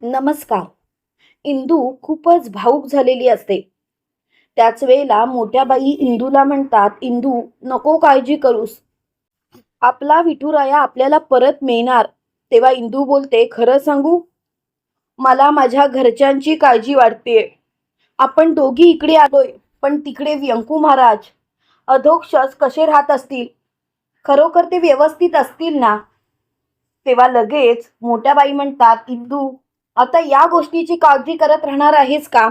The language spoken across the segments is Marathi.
नमस्कार. इंदू खूपच भावूक झालेली असते. त्याच वेळेला मोठ्या बाई इंदूला म्हणतात, इंदू नको काळजी करूस, आपला विठुराया आपल्याला परत मिळणार. तेव्हा इंदू बोलते, खरं सांगू, मला माझ्या घरच्यांची काळजी वाटतेय. आपण दोघी इकडे आलोय, पण तिकडे व्यंकू महाराज अधोक्षज कसे राहत असतील? खरोखर ते व्यवस्थित असतील ना? तेव्हा लगेच मोठ्या बाई म्हणतात, इंदू आता या गोष्टीची काळजी करत राहणार आहेस का?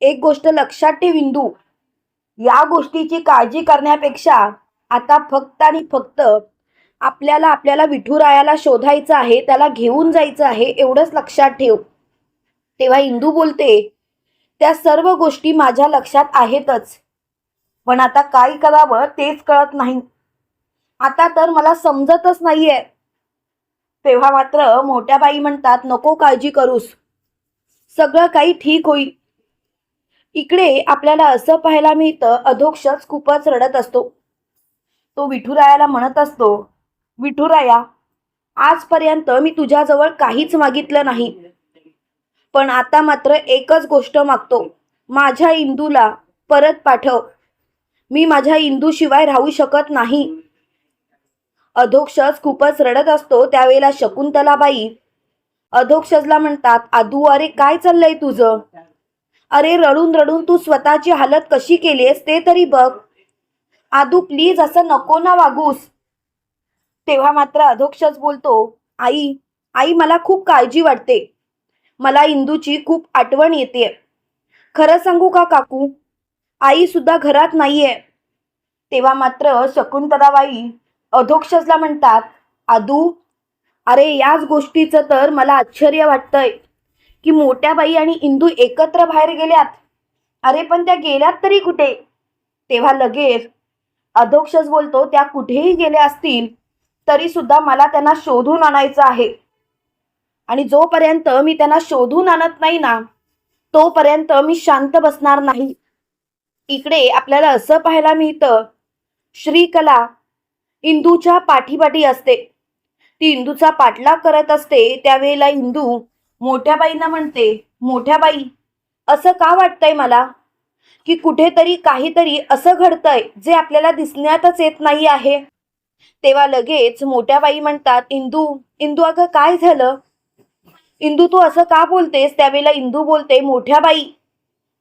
एक गोष्ट लक्षात ठेव इंदू, या गोष्टीची काळजी करण्यापेक्षा आता फक्त आणि फक्त आपल्याला आपल्याला विठुरायाला शोधायचं आहे, त्याला घेऊन जायचं आहे, एवढंच लक्षात ठेव. तेव्हा इंदू बोलते, त्या सर्व गोष्टी माझ्या लक्षात आहेतच, पण आता काय करावं तेच कळत नाही. आता तर मला समजतच नाहीये. तेव्हा मात्र मोठ्या बाई म्हणतात, नको काळजी करूस, सगळं काही ठीक होईल. इकडे आपल्याला असं पाहायला मिळतं, अधोक्षज खूपच रडत असतो. तो विठुरायाला म्हणत असतो, विठुराया, आजपर्यंत मी तुझ्याजवळ काहीच मागितलं नाही, पण आता मात्र एकच गोष्ट मागतो, माझ्या इंदूला परत पाठव. मी माझ्या इंदूशिवाय राहू शकत नाही. अधोक्षज खूपच रडत असतो. त्यावेळेला शकुंतलाबाई अधोक्षजला म्हणतात, आदू अरे काय चाललंय तुझं? अरे रडून रडून तू स्वतःची हालत कशी केलीस ते तरी बघ. आदू प्लीज असं नको ना वागूस. तेव्हा मात्र अधोक्षज बोलतो, आई आई मला खूप काळजी वाटते, मला इंदूची खूप आठवण येते. खरं सांगू का काकू, आई सुद्धा घरात नाहीये. तेव्हा मात्र शकुंतलाबाई अधोक्षजला म्हणतात, आदू अरे याच गोष्टीचं तर मला आश्चर्य वाटतंय की मोठ्या बाई आणि इंदू एकत्र बाहेर गेल्यात. अरे पण त्या गेल्यात तरी कुठे? तेव्हा लगेच अधोक्षज बोलतो, त्या कुठेही गेल्या असतील तरी सुद्धा मला त्यांना शोधून आणायचं आहे, आणि जोपर्यंत मी त्यांना शोधून आणत नाही ना, तोपर्यंत मी शांत बसणार नाही. इकडे आपल्याला असं पाहायला मिळतं, श्रीकला इंदूच्या पाठीपाठी असते. ती इंदूचा पाठलाग करत असते. त्यावेळेला इंदू मोठ्या बाईंना म्हणते, मोठ्या बाई, असं का वाटतंय मला की कुठेतरी काहीतरी असं घडतंय जे आपल्याला दिसण्यातच येत नाही आहे. तेव्हा लगेच मोठ्या बाई म्हणतात, इंदू इंदू अगं काय झालं? इंदू तू असं का बोलतेस? त्यावेळेला इंदू बोलते, मोठ्या बाई,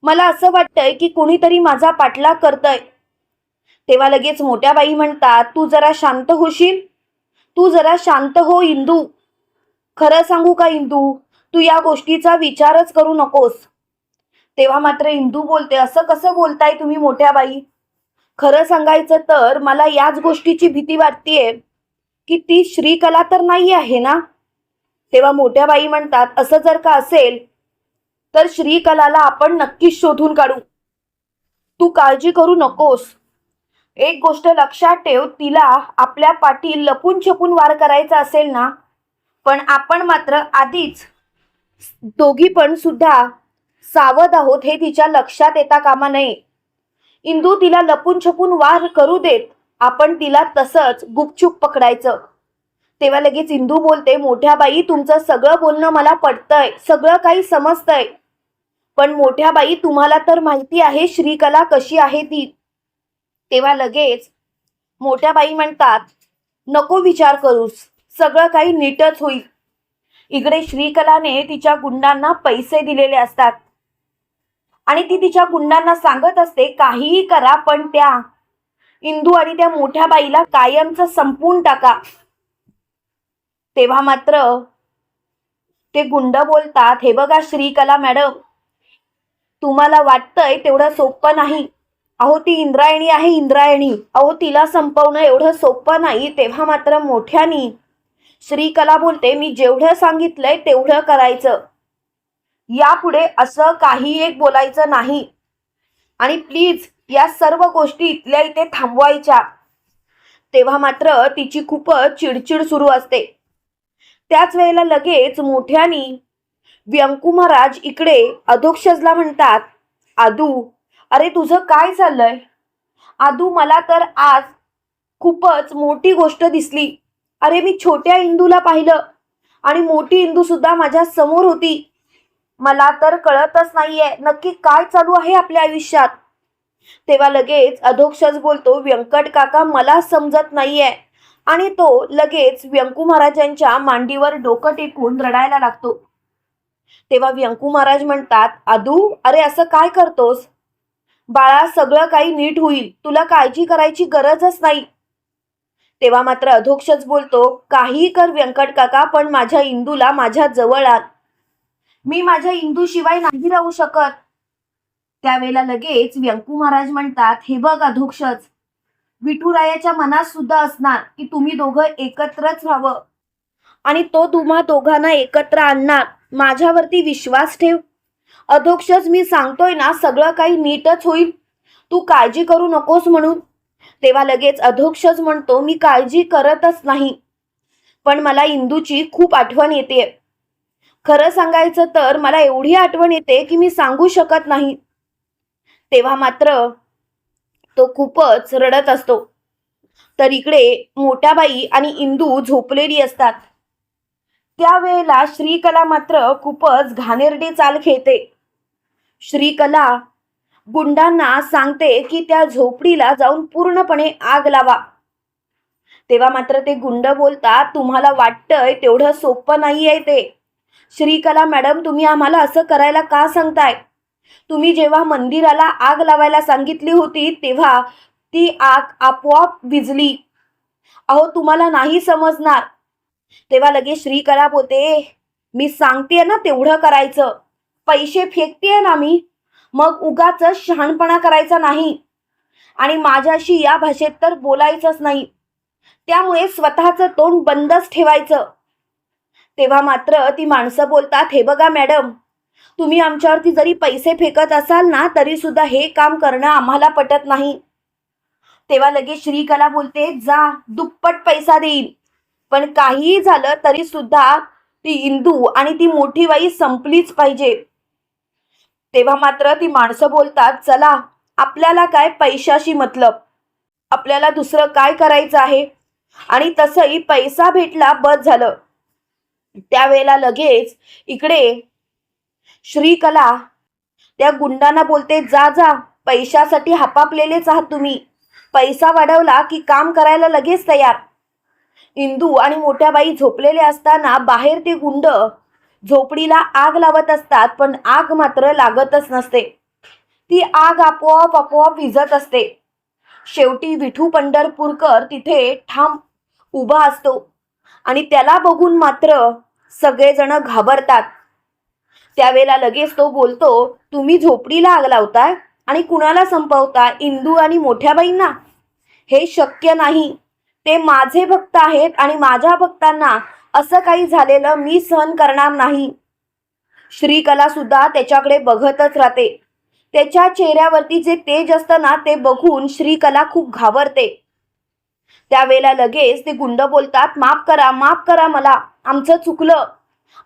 मला असं वाटतंय की कोणीतरी माझा पाठलाग करतय. तेव्हा लगेच मोठ्या बाई म्हणतात, तू जरा शांत होशील? तू जरा शांत हो इंदू. खरं सांगू का इंदू, तू या गोष्टीचा विचारच करू नकोस. तेव्हा मात्र इंदू बोलते, असं कसं बोलताय तुम्ही मोठ्या बाई? खरं सांगायचं तर मला याच गोष्टीची भीती वाटतेय की ती श्रीकला तर नाही आहे ना? तेव्हा मोठ्या बाई म्हणतात, असं जर का असेल तर श्रीकलाला आपण नक्कीच शोधून काढू, तू काळजी करू नकोस. एक गोष्ट लक्षात ठेव, तिला आपल्या पाठी लपून छपून वार करायचा असेल ना, पण आपण मात्र आधीच दोघी पण सुद्धा सावध आहोत हे तिच्या लक्षात येता कामा नये. इंदू तिला लपून छपून वार करू देत, आपण तिला तसंच गुपचूप पकडायचं. तेव्हा लगेच इंदू बोलते, मोठ्या बाई तुमचं सगळं बोलणं मला पटतंय, सगळं काही समजतंय, पण मोठ्या बाई तुम्हाला तर माहिती आहे श्रीकला कशी आहे ती. तेव्हा लगेच मोठ्या बाई म्हणतात, नको विचार करूस, सगळं काही नीटच होईल. इकडे श्रीकलाने तिच्या गुंडांना पैसे दिलेले असतात आणि ती तिच्या गुंडांना सांगत असते, काहीही करा पण त्या इंदू आणि त्या मोठ्या बाईला कायमचं संपवून टाका. तेव्हा मात्र ते गुंड बोलतात, हे बघा श्रीकला मॅडम, तुम्हाला वाटतंय तेवढं सोपं नाही. अहो ती इंद्रायणी आहे, इंद्रायणी, अहो तिला संपवणं एवढं सोपं नाही. तेव्हा मात्र मोठ्यानी श्रीकला बोलते, मी जेवढं सांगितलंय तेवढं करायचं, यापुढे असं काही एक बोलायचं नाही, आणि प्लीज या सर्व गोष्टी इथल्या इथे थांबवायच्या. तेव्हा मात्र तिची खूपच चिडचिड सुरू असते. त्याच वेळेला लगेच मोठ्यानी व्यंकू महाराज इकडे अधोक्षजला म्हणतात, आदू अरे तुझं काय चाललंय? आदू मला तर आज खूपच मोठी गोष्ट दिसली. अरे मी छोट्या इंदूला पाहिलं आणि मोठी इंदू सुद्धा माझ्या समोर होती. मला तर कळतच नाहीये नक्की काय चालू आहे आपल्या आयुष्यात. तेव्हा लगेच अधोक्षज बोलतो, व्यंकट काका मला समजत नाहीये. आणि तो लगेच व्यंकू महाराजांच्या मांडीवर डोकं टेकून रडायला लागतो. तेव्हा व्यंकू महाराज म्हणतात, आदू अरे असं काय करतोस बाळा, सगळं काही नीट होईल, तुला काळजी करायची गरजच नाही. तेव्हा मात्र अधोक्षज बोलतो, काही कर व्यंकट काका, पण माझ्या इंदूला माझ्या जवळ आण. मी माझ्या इंदू शिवाय नाही राहू शकत. त्यावेळेला लगेच व्यंकू महाराज म्हणतात, हे बघ अधोक्षज, विठुरायाच्या मनात सुद्धा असणार की तुम्ही दोघं एकत्रच राहावं आणि तो तुम्हा दोघांना एकत्र आणणार. माझ्यावरती विश्वास ठेव. अधोक्षज मी सांगतोय ना, सगळं काही नीटच होईल, तू काळजी करू नकोस म्हणून. तेव्हा लगेच अधोक्षज म्हणतो, मी काळजी करतच नाही, पण मला इंदूची खूप आठवण येते. खरं सांगायचं तर मला एवढी आठवण येते की मी सांगू शकत नाही. तेव्हा मात्र तो खूपच रडत असतो. तर इकडे मोठ्या बाई आणि इंदू झोपलेली असतात. त्यावेळेला श्रीकला मात्र खूपच घाणेरडी चाल खेळते. श्रीकला गुंडांना सांगते की त्या झोपडीला जाऊन पूर्णपणे आग लावा. तेव्हा मात्र ते गुंड बोलतात, तुम्हाला वाटतंय तेवढं सोपं नाहीये ते. श्रीकला मॅडम, तुम्ही आम्हाला असं करायला का सांगताय? तुम्ही जेव्हा मंदिराला आग लावायला सांगितली होती तेव्हा ती आग आपोआप विझली. अहो तुम्हाला नाही समजणार. तेव्हा लगेच श्रीकला बोलते, मी सांगतेय ना तेवढं करायचं. पैसे फेकतेय ना मी, मग उगाच शहाणपणा करायचा नाही आणि माझ्याशी या भाषेत तर बोलायचंच नाही. त्यामुळे स्वतःचं तोंड बंदच ठेवायचं. तेव्हा मात्र ती माणसं बोलतात, हे बघा मॅडम, तुम्ही आमच्यावरती जरी पैसे फेकत असाल ना तरी सुद्धा हे काम करणं आम्हाला पटत नाही. तेव्हा लगेच श्रीकला बोलते, जा दुप्पट पैसा देईल, पण काहीही झालं तरी सुद्धा ती इंदू आणि ती मोठी बाई संपलीच पाहिजे. तेव्हा मात्र ती माणसं बोलतात, चला आपल्याला काय पैशाशी मतलब, आपल्याला दुसरं काय करायचं आहे, आणि तसंही पैसा भेटला बस झालं. त्यावेळेला लगेच इकडे श्रीकला त्या गुंडांना बोलते, जा जा, पैशासाठी हापापलेलेच आहात तुम्ही, पैसा वाढवला की काम करायला लगेच तयार. इंदू आणि मोठ्या बाई झोपलेले असताना बाहेर ते गुंड झोपडीला आग लावत असतात, पण आग मात्र लागतच नसते. ती आग आपोआप आपोआप विझत असते. शेवटी विठू पंढरपूरकर तिथे ठाम उभा असतो आणि त्याला बघून मात्र सगळेजण घाबरतात. त्यावेळेला लगेच तो बोलतो, तुम्ही झोपडीला आग लावताय आणि कुणाला संपवता? इंदू आणि मोठ्या बाईंना? हे शक्य नाही. ते माझे भक्त आहेत आणि माझ्या भक्तांना असं काही झालेलं मी सहन करणार नाही. श्रीकला सुद्धा त्याच्याकडे बघतच राहते. त्याच्या चेहऱ्यावरती जे तेज असतं ना ते बघून श्रीकला खूप घाबरते. त्यावेळेला लगेच ते गुंड बोलतात, माफ करा मला, आमचं चुकलं.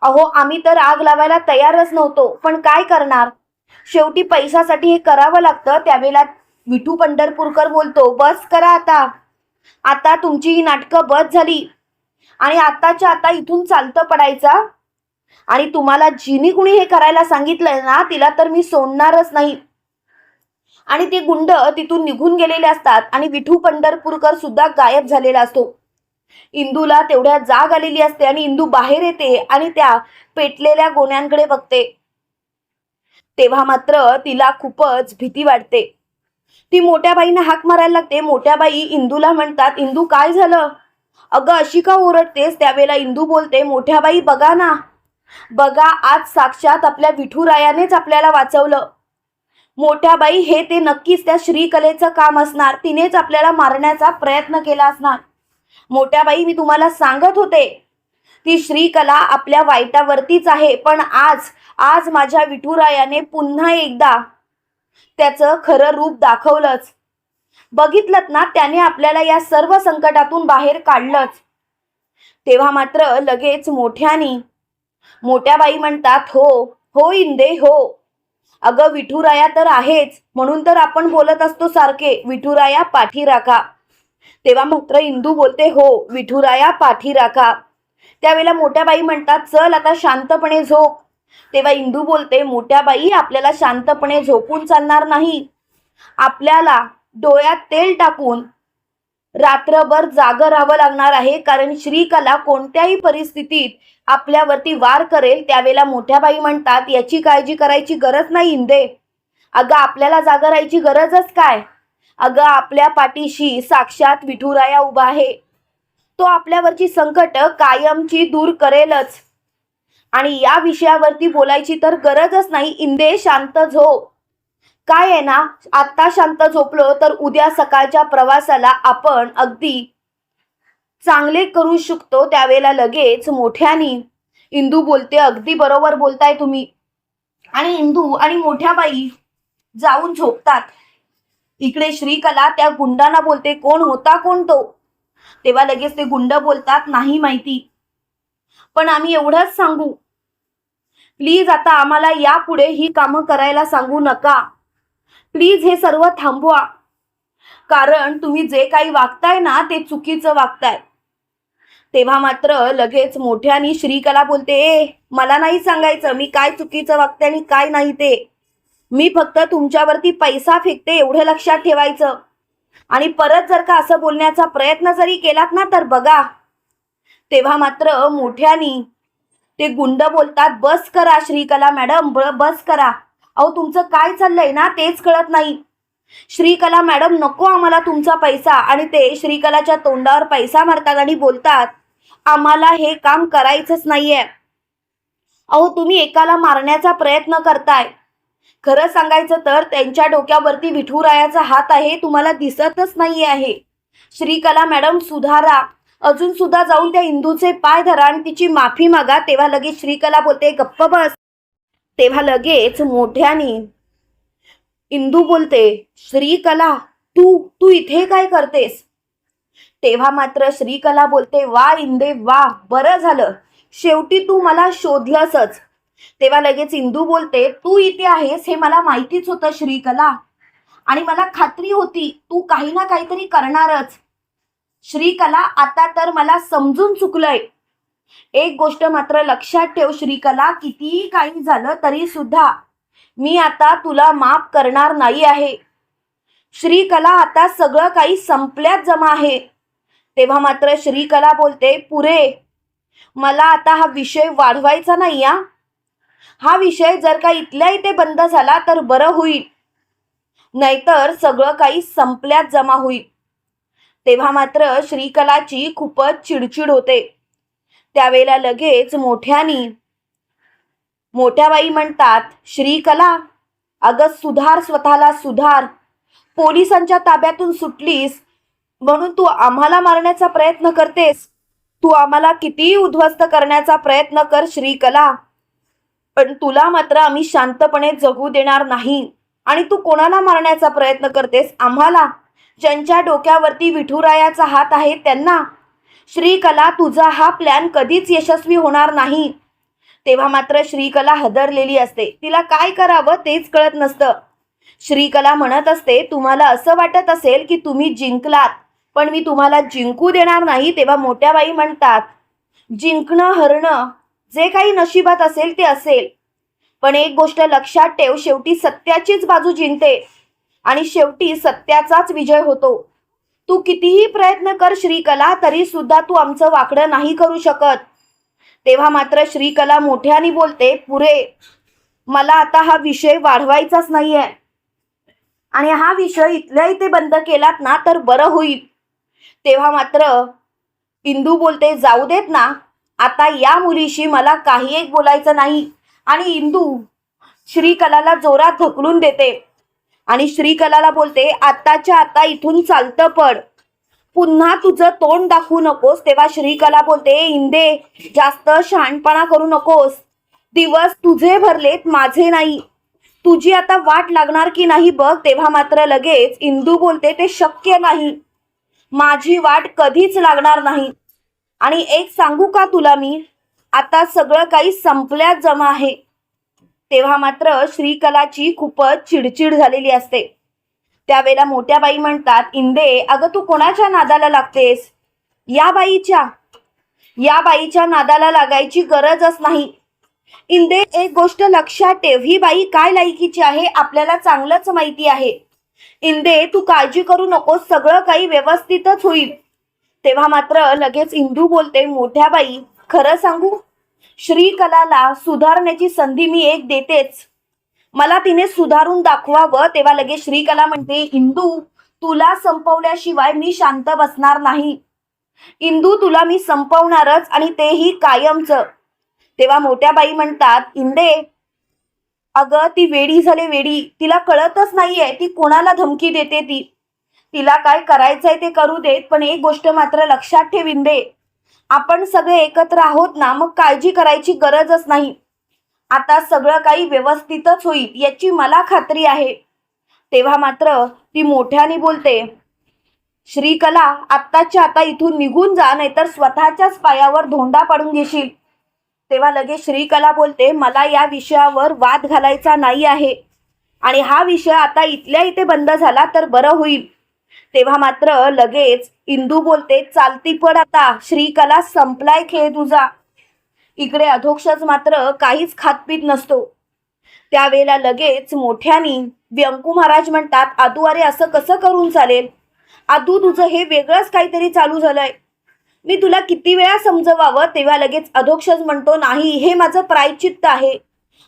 अहो आम्ही तर आग लावायला तयारच नव्हतो, पण काय करणार, शेवटी पैशासाठी हे करावं लागतं. त्यावेळेला विठू पंढरपूरकर बोलतो, बस करा आता, आता तुमची ही नाटकं बस झाली आणि आताच्या आता इथून चालतं पडायचा. आणि तुम्हाला जिनी कुणी हे करायला सांगितलंय ना तिला तर मी सोडणारच नाही. आणि ते गुंड तिथून निघून गेलेले असतात आणि विठू पंढरपूरकर सुद्धा गायब झालेला असतो. इंदूला तेवढ्या जाग आलेली असते आणि इंदू बाहेर येते आणि त्या पेटलेल्या गोण्यांकडे बघते. तेव्हा मात्र तिला खूपच भीती वाटते. ती मोठ्या बाईंना हाक मारायला लागते. मोठ्या बाई इंदूला म्हणतात, इंदू काय झालं? अगं अशी का ओरडतेस? त्यावेळेला इंदू बोलते, मोठ्या बाई बघा ना, बघा आज साक्षात आपल्या विठुरायानेच आपल्याला वाचवलं. मोठ्या बाई हे ते नक्कीच त्या श्रीकलेचं काम असणार, तिनेच आपल्याला मारण्याचा प्रयत्न केला असणार. मोठ्या बाई मी तुम्हाला सांगत होते, ती श्रीकला आपल्या वाईटावरतीच आहे, पण आज माझ्या विठुरायाने पुन्हा एकदा त्याचं खरं रूप दाखवलंच. बघितलत ना, त्याने आपल्याला या सर्व संकटातून बाहेर काढलंच. तेव्हा मात्र लगेच मोठ्या बाई म्हणतात, हो हो इंदे हो, अगं विठुराया तर आहेच, म्हणून तर आपण बोलत असतो सारखे, विठुराया पाठी राखा. तेव्हा मात्र इंदू बोलते, हो विठुराया पाठी राखा. त्यावेळेला मोठ्या बाई म्हणतात, चल आता शांतपणे झोप. तेव्हा इंदू बोलते, मोठ्या बाई, आपल्याला शांतपणे झोपून चालणार नाही. आपल्याला डोळ्यात तेल टाकून रात्रभर जागं राहावं लागणार आहे, कारण श्रीकला कोणत्याही परिस्थितीत आपल्यावरती वार करेल. त्यावेळेला मोठ्या बाई म्हणतात, याची काळजी करायची गरज नाही इंदे. अगं आपल्याला जागं राहायची गरजच काय. अगं आपल्या पाठीशी साक्षात विठुराया उभा आहे. तो आपल्यावरची संकट कायमची दूर करेलच. आणि या विषयावरती बोलायची तर गरजच नाही. इंदे शांत झोप. काय आहे ना, आत्ता शांत झोपलो तर उद्या सकाळच्या प्रवासाला आपण अगदी चांगले करू शकतो. त्यावेळेला लगेच मोठ्यानी इंदू बोलते, अगदी बरोबर बोलताय तुम्ही. आणि इंदू आणि मोठ्या बाई जाऊन झोपतात. इकडे श्रीकला त्या गुंडांना बोलते, कोण होता कोण तो. तेव्हा लगेच ते गुंड बोलतात, नाही माहिती, पण आम्ही एवढंच सांगू, प्लीज आता आम्हाला यापुढे ही कामं करायला सांगू नका. प्लीज हे सर्व थांबवा, कारण तुम्ही जे काही वागताय ना ते चुकीचं वागताय. तेव्हा मात्र लगेच मोठ्यानी श्रीकला बोलते, मला नाही सांगायचं मी काय चुकीचं वागते आणि काय नाही ते. मी फक्त तुमच्यावरती पैसा फेकते एवढं लक्षात ठेवायचं. आणि परत जर का असं बोलण्याचा प्रयत्न जरी केलात ना तर बघा. तेव्हा मात्र मोठ्यानी ते गुंड बोलतात, बस करा श्रीकला मॅडम, बस करा. अहो तुमचं काय चाललंय ना तेच कळत नाही. श्रीकला मॅडम नको आम्हाला तुमचा पैसा. आणि ते श्रीकलाच्या तोंडावर पैसा मारतात आणि बोलतात, आम्हाला हे काम करायचंच नाहीये. अहो तुम्ही एकाला मारण्याचा प्रयत्न करताय. खरं सांगायचं तर त्यांच्या डोक्यावरती विठुरायाचा हात आहे, तुम्हाला दिसतच नाही आहे. श्रीकला मॅडम सुधारा. अजून सुद्धा जाऊन त्या इंदूचे पाय धरा आणि तिची माफी मागा. तेव्हा लगेच श्रीकला बोलते, गप्प बस. तेव्हा लगेच मोठ्यानी इंदू बोलते, श्रीकला तू तू इथे काय करतेस. तेव्हा मात्र श्रीकला बोलते, वा इंदे वा, बरं झालं शेवटी तू मला शोधलंसच. तेव्हा लगेच इंदू बोलते, तू इथे आहेस हे मला माहितीच होतं श्रीकला, आणि मला खात्री होती तू काही ना काहीतरी करणारच. श्रीकला आता तर मला समजून चुकलंय. एक गोष्ट मात्र लक्षात ठेव श्रीकला, कितीही काही झालं तरी सुद्धा मी आता तुला माफ करणार नाही आहे. श्रीकला आता सगळं काही संपल्यात जमा आहे. तेव्हा मात्र श्रीकला बोलते, पुरे, मला आता हा विषय वाढवायचा नाही. हा विषय जर का इथल्या इथे बंद झाला तर बरं होईल, नाहीतर सगळं काही संपल्यात जमा होईल. तेव्हा मात्र श्रीकलाची खूपच चिडचिड होते. त्यावेळेला लगेच मोठ्या बाई म्हणतात, श्रीकला अगं सुधार, स्वतःला सुधार. पोलिसांच्या ताब्यातून सुटलीस म्हणून तू आम्हाला मारण्याचा प्रयत्न करतेस. तू आम्हाला कितीही उद्ध्वस्त करण्याचा प्रयत्न कर श्रीकला, पण तुला मात्र आम्ही शांतपणे जगू देणार नाही. आणि तू कोणाला मारण्याचा प्रयत्न करतेस, आम्हाला, ज्यांच्या डोक्यावरती विठुरायाचा हात आहे त्यांना. श्रीकला तुझा हा प्लॅन कधीच यशस्वी होणार नाही. तेव्हा मात्र श्रीकला हदरलेली असते. तिला काय करावं तेच कळत नसतं. श्रीकला म्हणत असते, तुम्हाला असं वाटत असेल की तुम्ही जिंकलात, पण मी तुम्हाला जिंकू देणार नाही. तेव्हा मोठ्या बाई म्हणतात, जिंकणं हरणं जे काही नशिबात असेल ते असेल, पण एक गोष्ट लक्षात ठेव, शेवटी सत्याचीच बाजू जिंकते आणि शेवटी सत्याचाच विजय होतो. तू कितीही प्रयत्न कर श्रीकला, तरी सुद्धा तू आमचं वाकडं नाही करू शकत. तेव्हा मात्र श्रीकला मोठ्याने बोलते, पुरे, मला आता हा विषय वाढवायचाच नाहीये आणि हा विषय इथल्या इथे बंद केलात ना तर बरं होईल. तेव्हा मात्र इंदू बोलते, जाऊ देत ना, आता या मुलीशी मला काही एक बोलायचं नाही. आणि इंदू श्रीकलाला जोरात ढकलून देते आणि श्रीकलाला बोलते, आताच्या आता इथून चालतं पड, पुन्हा तुझं तोंड दाखवू नकोस. तेव्हा श्रीकला बोलते, इंदे जास्त शहाणपणा करू नकोस. दिवस तुझे भरलेत, माझे नाही. तुझी आता वाट लागणार की नाही बघ. तेव्हा मात्र लगेच इंदू बोलते, ते शक्य नाही, माझी वाट कधीच लागणार नाही. आणि एक सांगू का तुला मी, आता सगळं काही संपल्यात जमा आहे. तेव्हा मात्र श्रीकलाची खूपच चिडचिड झालेली असते. त्यावेळेला मोठ्या बाई म्हणतात, इंदे अगं तू कोणाच्या नादाला लागतेस, या बाईच्या. या बाईच्या नादाला लागायची गरजच नाही. इंदे, एक गोष्ट लक्षात ठेव, ही बाई काय लायकीची आहे आपल्याला चांगलंच माहिती आहे. इंदे, तू काळजी करू नकोस, सगळं काही व्यवस्थितच होईल. तेव्हा मात्र लगेच इंदू बोलते, मोठ्या बाई, खरं सांगू, श्रीकलाला सुधारण्याची संधी मी एक देतेच. मला तिने सुधारून दाखवावं. तेव्हा लगेच श्रीकला म्हणते, इंदू, तुला संपवल्याशिवाय मी शांत बसणार नाही. इंदू, तुला मी संपवणारच, आणि तेही कायमचं. तेव्हा मोठ्या बाई म्हणतात, इंदे, अगं ती वेडी झाले वेडी, तिला कळतच नाहीये ती कोणाला धमकी देते. तिला काय करायचंय ते करू देत, पण एक गोष्ट मात्र लक्षात ठेव इंदे, आपण सगळे एकत्र आहोत ना, मग काळजी करायची गरजच नाही. आता सगळं काही व्यवस्थितच होईल याची मला खात्री आहे. तेव्हा मात्र ती मोठ्याने बोलते, श्रीकला, आत्ताच्या आता इथून निघून जा, नाहीतर स्वतःच्याच पायावर धोंडा पाडून घेशील. तेव्हा लगेच श्रीकला बोलते, मला या विषयावर वाद घालायचा नाही आहे, आणि हा विषय आता इथल्या इथे बंद झाला तर बरं होईल. तेव्हा मात्र लगेच इंदू बोलते, चालती पड आता, श्रीकला, संपलाय खेळ तुझा. इकडे अधोक्षज मात्र काहीच खातपीत नसतो. त्यावेळेला लगेच मोठ्यानी व्यंकू महाराज म्हणतात, आदू, अरे असं कसं करून चालेल? आदू, तुझं हे वेगळंच काहीतरी चालू झालंय, मी तुला किती वेळा समजवावं? तेव्हा लगेच अधोक्षज म्हणतो, नाही, हे माझं प्रायश्चित्त आहे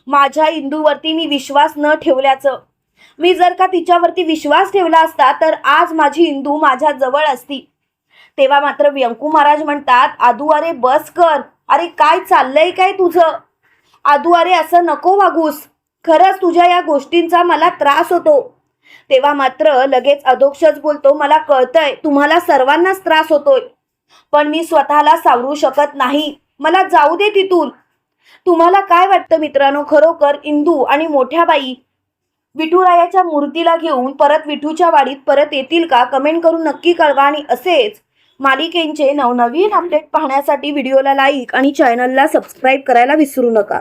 माझ्या इंदूवरती मी विश्वास न ठेवल्याचं. मी जर का तिच्यावरती विश्वास ठेवला असता तर आज माझी इंदू माझ्या जवळ असती. तेव्हा मात्र व्यंकू महाराज म्हणतात, आदू, अरे बस कर, अरे काय चाललंय काय तुझं? आदू, अरे असं नको वागूस, खरंच तुझ्या या गोष्टींचा मला त्रास होतो. तेव्हा मात्र लगेच अधोक्षज बोलतो, मला कळतंय तुम्हाला सर्वांनाच त्रास होतोय, पण मी स्वतःला सावरू शकत नाही, मला जाऊ दे तिथून. तुम्हाला काय वाटतं मित्रांनो, खरोखर इंदू आणि मोठ्या बाई विठुरायाच्या मूर्तीला घेऊन परत विठूच्या वाडीत परत येतील का? कमेंट करून नक्की कळवा. आणि असेच मालिकेंचे नवनवीन अपडेट पाहण्यासाठी व्हिडिओला लाईक आणि चॅनलला सबस्क्राईब करायला विसरू नका.